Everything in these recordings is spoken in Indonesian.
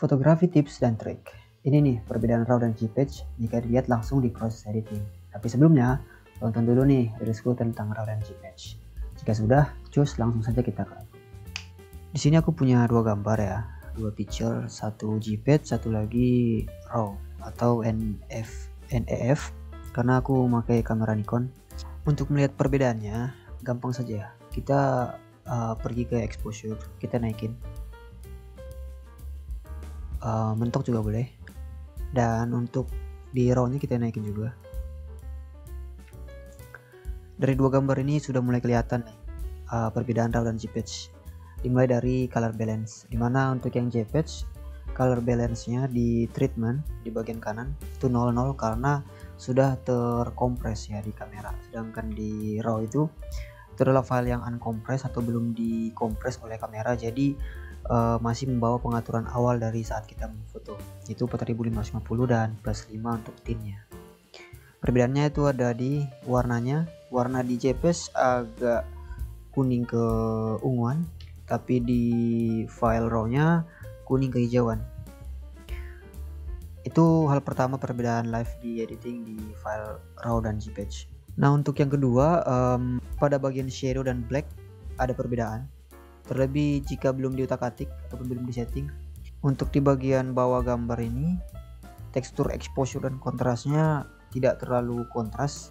Fotografi tips dan trik. Ini nih perbedaan RAW dan JPEG jika dilihat langsung di proses editing. Tapi sebelumnya, tonton dulu nih rilisku tentang RAW dan JPEG. Jika sudah, cus langsung saja kita ke. Di sini aku punya dua gambar ya, dua picture, satu JPEG, satu lagi RAW atau NEF karena aku memakai kamera Nikon. Untuk melihat perbedaannya, gampang saja. Kita pergi ke exposure, kita naikin. Mentok juga boleh, dan untuk di RAW nya kita naikin juga. Dari dua gambar ini sudah mulai kelihatan nih perbedaan RAW dan JPEG. Dimulai dari color balance, dimana untuk yang JPEG color balance nya di treatment di bagian kanan itu 00 karena sudah terkompres ya di kamera, sedangkan di RAW itu itu adalah file yang uncompressed atau belum dikompres oleh kamera, jadi masih membawa pengaturan awal dari saat kita memfoto, itu 4550 dan plus 5 untuk tinnya. Perbedaannya itu ada di warnanya. Warna di JPEG agak kuning ke unguan, tapi di file RAW nya kuning ke hijauan. Itu hal pertama perbedaan live di editing di file RAW dan JPEG. Nah, untuk yang kedua, pada bagian shadow dan black ada perbedaan, terlebih jika belum diutak-atik ataupun belum disetting. Untuk di bagian bawah gambar ini, tekstur exposure dan kontrasnya tidak terlalu kontras,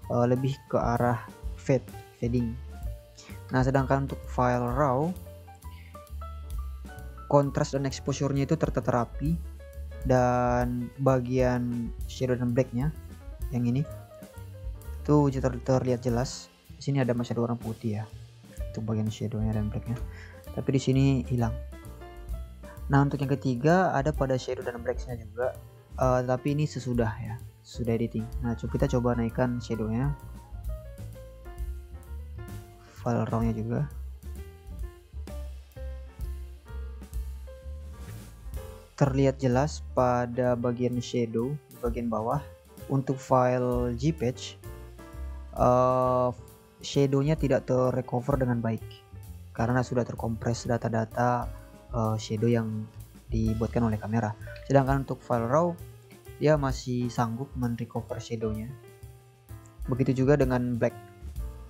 lebih ke arah fading. Nah, sedangkan untuk file RAW, kontras dan exposure-nya itu tertata rapi, dan bagian shadow dan black-nya yang ini itu terlihat jelas. Di sini ada masih ada warna putih ya untuk bagian shadow-nya dan black-nya, tapi di sini hilang. Nah, untuk yang ketiga ada pada shadow dan black-nya juga, tapi ini sesudah ya, sudah editing. Nah, kita coba naikkan shadow-nya, file RAW-nya juga. Terlihat jelas pada bagian shadow di bagian bawah. Untuk file JPEG, shadow-nya tidak terrecover dengan baik karena sudah terkompres data-data shadow yang dibuatkan oleh kamera. Sedangkan untuk file RAW, dia masih sanggup merecover shadow-nya. Begitu juga dengan black.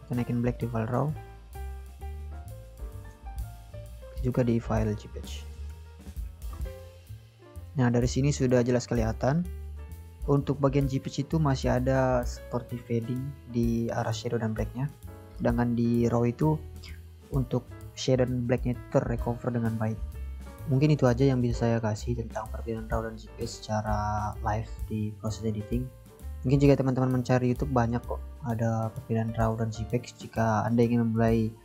Kita naikin black di file RAW, juga di file JPEG. Nah, dari sini sudah jelas kelihatan. Untuk bagian JPEG itu masih ada seperti fading di arah shadow dan black-nya, sedangkan di RAW itu untuk shadow dan black-nya terrecover dengan baik. Mungkin itu aja yang bisa saya kasih tentang perbedaan RAW dan JPEG secara live di proses editing. Mungkin jika teman-teman mencari YouTube banyak kok ada perbedaan RAW dan JPEG jika Anda ingin memulai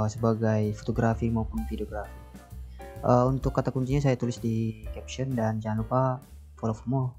sebagai fotografi maupun videografi. Untuk kata kuncinya saya tulis di caption, dan jangan lupa follow for more.